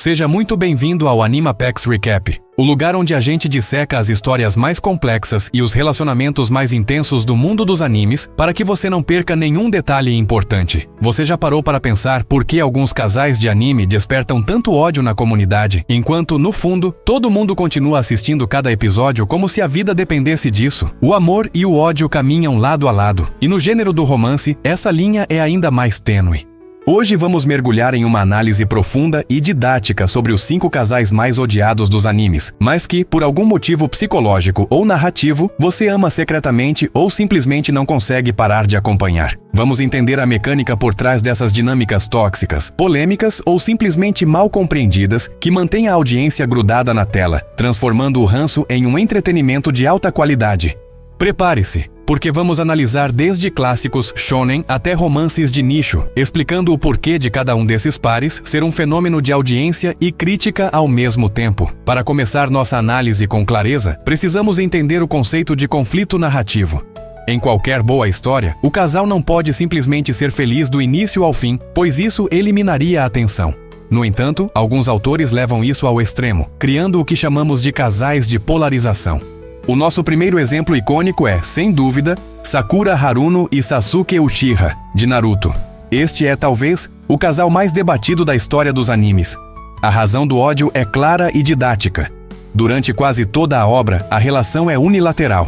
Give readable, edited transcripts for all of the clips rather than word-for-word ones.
Seja muito bem-vindo ao Animapex Recap, o lugar onde a gente disseca as histórias mais complexas e os relacionamentos mais intensos do mundo dos animes para que você não perca nenhum detalhe importante. Você já parou para pensar por que alguns casais de anime despertam tanto ódio na comunidade, enquanto, no fundo, todo mundo continua assistindo cada episódio como se a vida dependesse disso? O amor e o ódio caminham lado a lado, e no gênero do romance, essa linha é ainda mais tênue. Hoje vamos mergulhar em uma análise profunda e didática sobre os 5 casais mais odiados dos animes, mas que, por algum motivo psicológico ou narrativo, você ama secretamente ou simplesmente não consegue parar de acompanhar. Vamos entender a mecânica por trás dessas dinâmicas tóxicas, polêmicas ou simplesmente mal compreendidas que mantêm a audiência grudada na tela, transformando o ranço em um entretenimento de alta qualidade. Prepare-se, porque vamos analisar desde clássicos shonen até romances de nicho, explicando o porquê de cada um desses pares ser um fenômeno de audiência e crítica ao mesmo tempo. Para começar nossa análise com clareza, precisamos entender o conceito de conflito narrativo. Em qualquer boa história, o casal não pode simplesmente ser feliz do início ao fim, pois isso eliminaria a tensão. No entanto, alguns autores levam isso ao extremo, criando o que chamamos de casais de polarização. O nosso primeiro exemplo icônico é, sem dúvida, Sakura Haruno e Sasuke Uchiha, de Naruto. Este é, talvez, o casal mais debatido da história dos animes. A razão do ódio é clara e didática. Durante quase toda a obra, a relação é unilateral.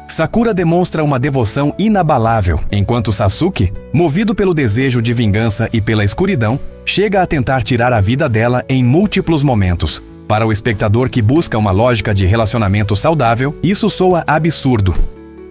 Sakura demonstra uma devoção inabalável, enquanto Sasuke, movido pelo desejo de vingança e pela escuridão, chega a tentar tirar a vida dela em múltiplos momentos. Para o espectador que busca uma lógica de relacionamento saudável, isso soa absurdo.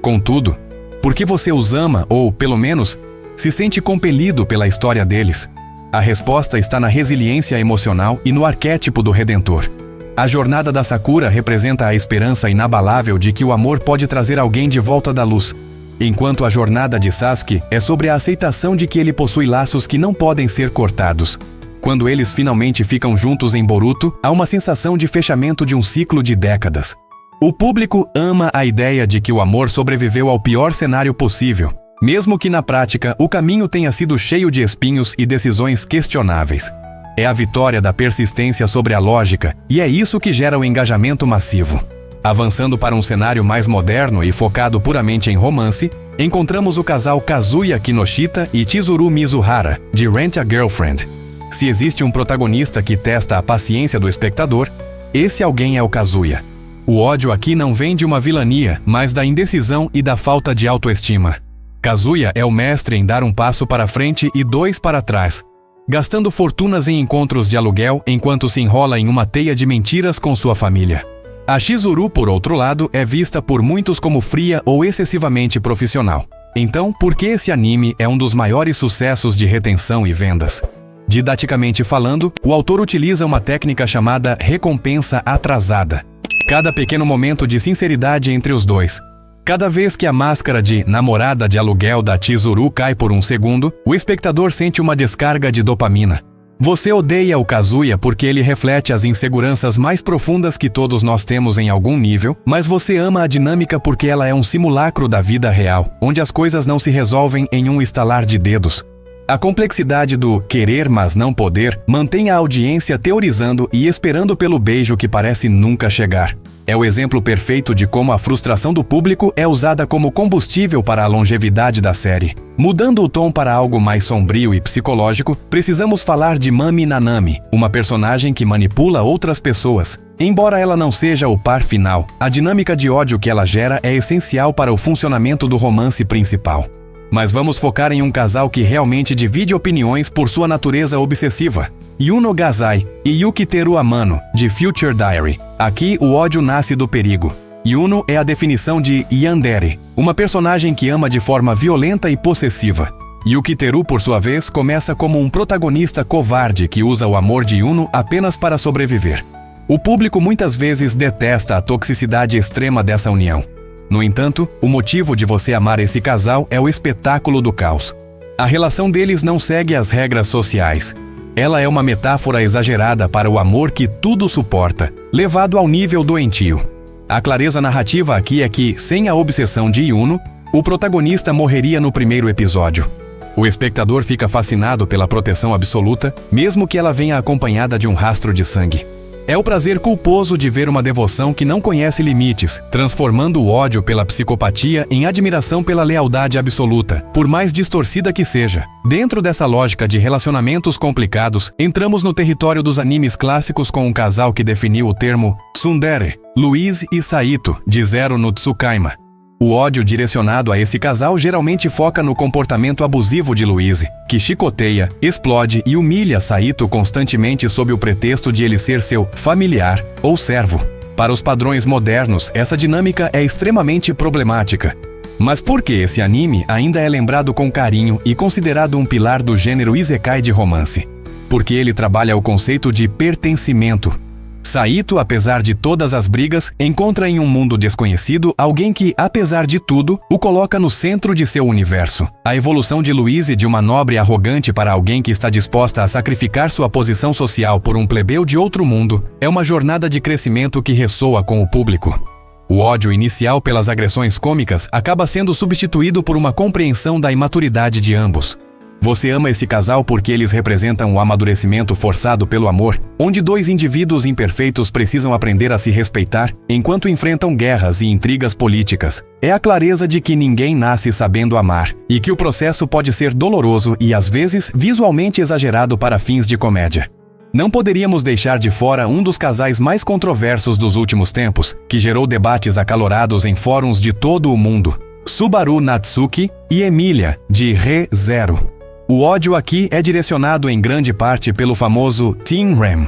Contudo, por que você os ama ou, pelo menos, se sente compelido pela história deles? A resposta está na resiliência emocional e no arquétipo do Redentor. A jornada da Sakura representa a esperança inabalável de que o amor pode trazer alguém de volta da luz, enquanto a jornada de Sasuke é sobre a aceitação de que ele possui laços que não podem ser cortados. Quando eles finalmente ficam juntos em Boruto, há uma sensação de fechamento de um ciclo de décadas. O público ama a ideia de que o amor sobreviveu ao pior cenário possível, mesmo que na prática o caminho tenha sido cheio de espinhos e decisões questionáveis. É a vitória da persistência sobre a lógica, e é isso que gera o engajamento massivo. Avançando para um cenário mais moderno e focado puramente em romance, encontramos o casal Kazuya Kinoshita e Chizuru Mizuhara, de Rent a Girlfriend. Se existe um protagonista que testa a paciência do espectador, esse alguém é o Kazuya. O ódio aqui não vem de uma vilania, mas da indecisão e da falta de autoestima. Kazuya é o mestre em dar um passo para frente e 2 para trás, gastando fortunas em encontros de aluguel enquanto se enrola em uma teia de mentiras com sua família. A Chizuru, por outro lado, é vista por muitos como fria ou excessivamente profissional. Então, por que esse anime é um dos maiores sucessos de retenção e vendas? Didaticamente falando, o autor utiliza uma técnica chamada recompensa atrasada. Cada pequeno momento de sinceridade entre os dois. Cada vez que a máscara de namorada de aluguel da Chizuru cai por um segundo, o espectador sente uma descarga de dopamina. Você odeia o Kazuya porque ele reflete as inseguranças mais profundas que todos nós temos em algum nível, mas você ama a dinâmica porque ela é um simulacro da vida real, onde as coisas não se resolvem em um estalar de dedos. A complexidade do querer mas não poder mantém a audiência teorizando e esperando pelo beijo que parece nunca chegar. É o exemplo perfeito de como a frustração do público é usada como combustível para a longevidade da série. Mudando o tom para algo mais sombrio e psicológico, precisamos falar de Mami Nanami, uma personagem que manipula outras pessoas. Embora ela não seja o par final, a dinâmica de ódio que ela gera é essencial para o funcionamento do romance principal. Mas vamos focar em um casal que realmente divide opiniões por sua natureza obsessiva. Yuno Gazai e Yukiteru Amano, de Future Diary. Aqui, o ódio nasce do perigo. Yuno é a definição de yandere, uma personagem que ama de forma violenta e possessiva. Yukiteru, por sua vez, começa como um protagonista covarde que usa o amor de Yuno apenas para sobreviver. O público muitas vezes detesta a toxicidade extrema dessa união. No entanto, o motivo de você amar esse casal é o espetáculo do caos. A relação deles não segue as regras sociais. Ela é uma metáfora exagerada para o amor que tudo suporta, levado ao nível doentio. A clareza narrativa aqui é que, sem a obsessão de Yuno, o protagonista morreria no primeiro episódio. O espectador fica fascinado pela proteção absoluta, mesmo que ela venha acompanhada de um rastro de sangue. É o prazer culposo de ver uma devoção que não conhece limites, transformando o ódio pela psicopatia em admiração pela lealdade absoluta, por mais distorcida que seja. Dentro dessa lógica de relacionamentos complicados, entramos no território dos animes clássicos com um casal que definiu o termo tsundere, Louise e Saito, de Zero no Tsukaima. O ódio direcionado a esse casal geralmente foca no comportamento abusivo de Louise, que chicoteia, explode e humilha Saito constantemente sob o pretexto de ele ser seu familiar ou servo. Para os padrões modernos, essa dinâmica é extremamente problemática. Mas por que esse anime ainda é lembrado com carinho e considerado um pilar do gênero isekai de romance? Porque ele trabalha o conceito de pertencimento. Saito, apesar de todas as brigas, encontra em um mundo desconhecido alguém que, apesar de tudo, o coloca no centro de seu universo. A evolução de Louise de uma nobre arrogante para alguém que está disposta a sacrificar sua posição social por um plebeu de outro mundo é uma jornada de crescimento que ressoa com o público. O ódio inicial pelas agressões cômicas acaba sendo substituído por uma compreensão da imaturidade de ambos. Você ama esse casal porque eles representam o amadurecimento forçado pelo amor, onde dois indivíduos imperfeitos precisam aprender a se respeitar enquanto enfrentam guerras e intrigas políticas. É a clareza de que ninguém nasce sabendo amar, e que o processo pode ser doloroso e às vezes visualmente exagerado para fins de comédia. Não poderíamos deixar de fora um dos casais mais controversos dos últimos tempos, que gerou debates acalorados em fóruns de todo o mundo: Subaru Natsuki e Emilia, de Re:Zero. O ódio aqui é direcionado em grande parte pelo famoso Teen Ram.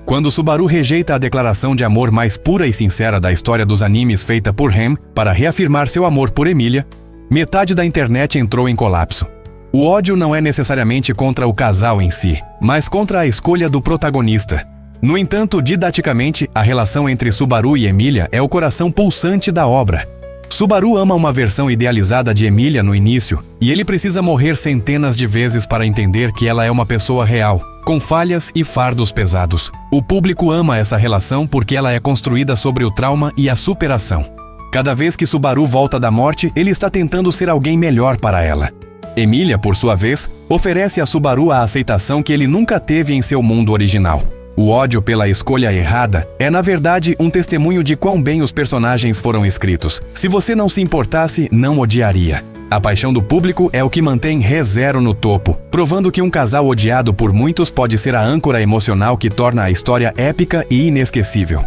Quando Subaru rejeita a declaração de amor mais pura e sincera da história dos animes feita por Ram para reafirmar seu amor por Emilia, metade da internet entrou em colapso. O ódio não é necessariamente contra o casal em si, mas contra a escolha do protagonista. No entanto, didaticamente, a relação entre Subaru e Emilia é o coração pulsante da obra. Subaru ama uma versão idealizada de Emilia no início, e ele precisa morrer centenas de vezes para entender que ela é uma pessoa real, com falhas e fardos pesados. O público ama essa relação porque ela é construída sobre o trauma e a superação. Cada vez que Subaru volta da morte, ele está tentando ser alguém melhor para ela. Emilia, por sua vez, oferece a Subaru a aceitação que ele nunca teve em seu mundo original. O ódio pela escolha errada é, na verdade, um testemunho de quão bem os personagens foram escritos. Se você não se importasse, não odiaria. A paixão do público é o que mantém Re:Zero no topo, provando que um casal odiado por muitos pode ser a âncora emocional que torna a história épica e inesquecível.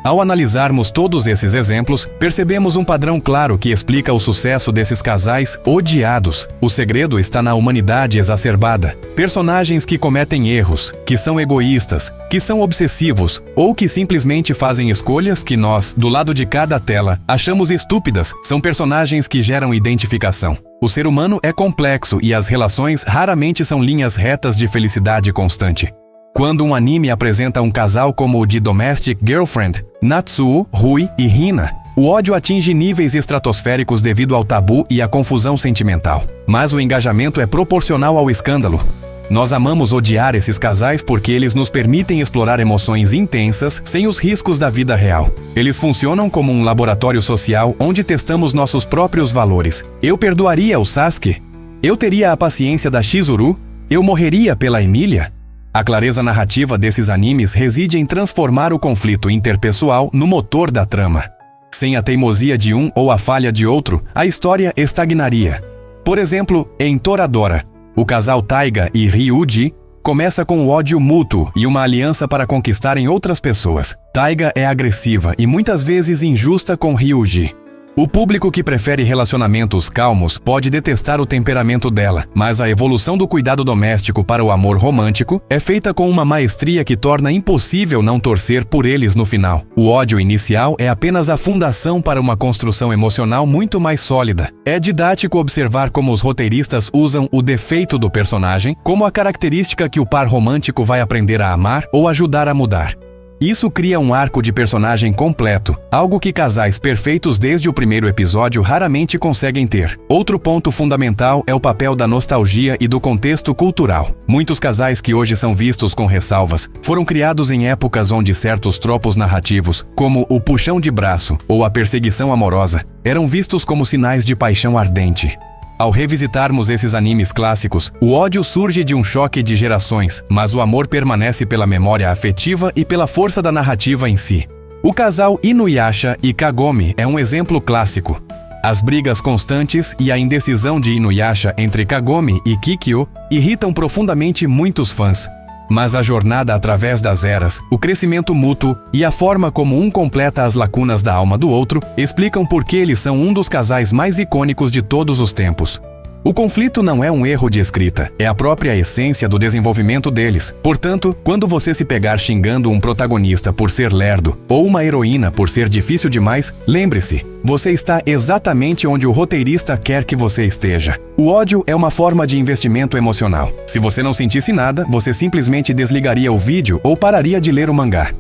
Ao analisarmos todos esses exemplos, percebemos um padrão claro que explica o sucesso desses casais odiados. O segredo está na humanidade exacerbada. Personagens que cometem erros, que são egoístas, que são obsessivos ou que simplesmente fazem escolhas que nós, do lado de cada tela, achamos estúpidas, são personagens que geram identificação. O ser humano é complexo e as relações raramente são linhas retas de felicidade constante. Quando um anime apresenta um casal como o de Domestic Girlfriend, Natsuo, Rui e Hina, o ódio atinge níveis estratosféricos devido ao tabu e à confusão sentimental. Mas o engajamento é proporcional ao escândalo. Nós amamos odiar esses casais porque eles nos permitem explorar emoções intensas sem os riscos da vida real. Eles funcionam como um laboratório social onde testamos nossos próprios valores. Eu perdoaria o Sasuke? Eu teria a paciência da Chizuru? Eu morreria pela Emilia? A clareza narrativa desses animes reside em transformar o conflito interpessoal no motor da trama. Sem a teimosia de um ou a falha de outro, a história estagnaria. Por exemplo, em Toradora, o casal Taiga e Ryuji começa com o ódio mútuo e uma aliança para conquistarem outras pessoas. Taiga é agressiva e muitas vezes injusta com Ryuji. O público que prefere relacionamentos calmos pode detestar o temperamento dela, mas a evolução do cuidado doméstico para o amor romântico é feita com uma maestria que torna impossível não torcer por eles no final. O ódio inicial é apenas a fundação para uma construção emocional muito mais sólida. É didático observar como os roteiristas usam o defeito do personagem como a característica que o par romântico vai aprender a amar ou ajudar a mudar. Isso cria um arco de personagem completo, algo que casais perfeitos desde o primeiro episódio raramente conseguem ter. Outro ponto fundamental é o papel da nostalgia e do contexto cultural. Muitos casais que hoje são vistos com ressalvas foram criados em épocas onde certos tropos narrativos, como o puxão de braço ou a perseguição amorosa, eram vistos como sinais de paixão ardente. Ao revisitarmos esses animes clássicos, o ódio surge de um choque de gerações, mas o amor permanece pela memória afetiva e pela força da narrativa em si. O casal Inuyasha e Kagome é um exemplo clássico. As brigas constantes e a indecisão de Inuyasha entre Kagome e Kikyo irritam profundamente muitos fãs. Mas a jornada através das eras, o crescimento mútuo e a forma como um completa as lacunas da alma do outro explicam por que eles são um dos casais mais icônicos de todos os tempos. O conflito não é um erro de escrita, é a própria essência do desenvolvimento deles. Portanto, quando você se pegar xingando um protagonista por ser lerdo ou uma heroína por ser difícil demais, lembre-se, você está exatamente onde o roteirista quer que você esteja. O ódio é uma forma de investimento emocional. Se você não sentisse nada, você simplesmente desligaria o vídeo ou pararia de ler o mangá.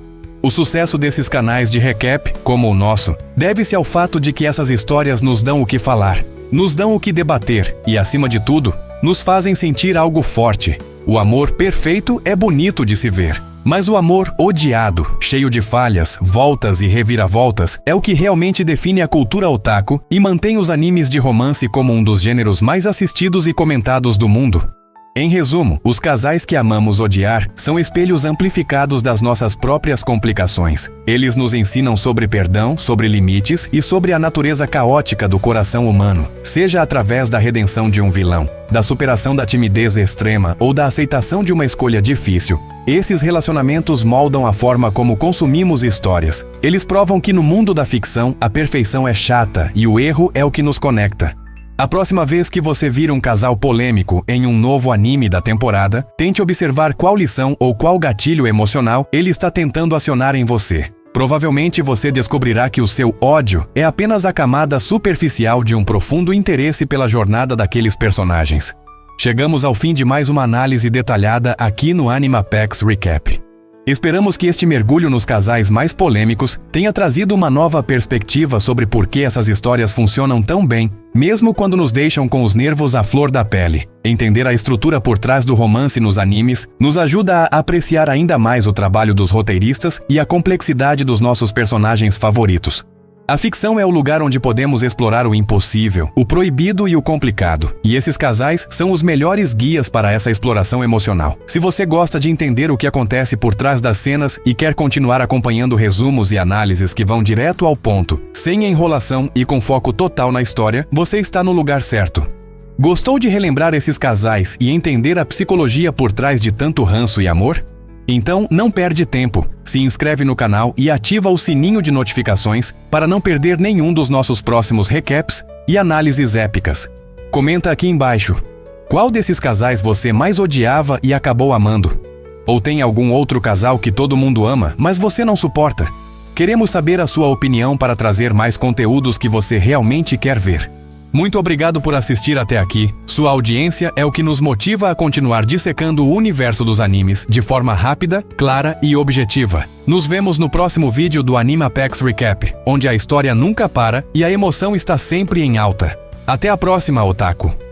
O sucesso desses canais de recap, como o nosso, deve-se ao fato de que essas histórias nos dão o que falar. Nos dão o que debater e, acima de tudo, nos fazem sentir algo forte. O amor perfeito é bonito de se ver, mas o amor odiado, cheio de falhas, voltas e reviravoltas, é o que realmente define a cultura otaku e mantém os animes de romance como um dos gêneros mais assistidos e comentados do mundo. Em resumo, os casais que amamos odiar são espelhos amplificados das nossas próprias complicações. Eles nos ensinam sobre perdão, sobre limites e sobre a natureza caótica do coração humano, seja através da redenção de um vilão, da superação da timidez extrema ou da aceitação de uma escolha difícil. Esses relacionamentos moldam a forma como consumimos histórias. Eles provam que no mundo da ficção, a perfeição é chata e o erro é o que nos conecta. A próxima vez que você vir um casal polêmico em um novo anime da temporada, tente observar qual lição ou qual gatilho emocional ele está tentando acionar em você. Provavelmente você descobrirá que o seu ódio é apenas a camada superficial de um profundo interesse pela jornada daqueles personagens. Chegamos ao fim de mais uma análise detalhada aqui no Animapex Recap. Esperamos que este mergulho nos casais mais polêmicos tenha trazido uma nova perspectiva sobre por que essas histórias funcionam tão bem, mesmo quando nos deixam com os nervos à flor da pele. Entender a estrutura por trás do romance nos animes nos ajuda a apreciar ainda mais o trabalho dos roteiristas e a complexidade dos nossos personagens favoritos. A ficção é o lugar onde podemos explorar o impossível, o proibido e o complicado. E esses casais são os melhores guias para essa exploração emocional. Se você gosta de entender o que acontece por trás das cenas e quer continuar acompanhando resumos e análises que vão direto ao ponto, sem enrolação e com foco total na história, você está no lugar certo. Gostou de relembrar esses casais e entender a psicologia por trás de tanto ranço e amor? Então, não perde tempo, se inscreve no canal e ativa o sininho de notificações para não perder nenhum dos nossos próximos recaps e análises épicas. Comenta aqui embaixo, qual desses casais você mais odiava e acabou amando? Ou tem algum outro casal que todo mundo ama, mas você não suporta? Queremos saber a sua opinião para trazer mais conteúdos que você realmente quer ver. Muito obrigado por assistir até aqui. Sua audiência é o que nos motiva a continuar dissecando o universo dos animes de forma rápida, clara e objetiva. Nos vemos no próximo vídeo do Animapex Recap, onde a história nunca para e a emoção está sempre em alta. Até a próxima, otaku!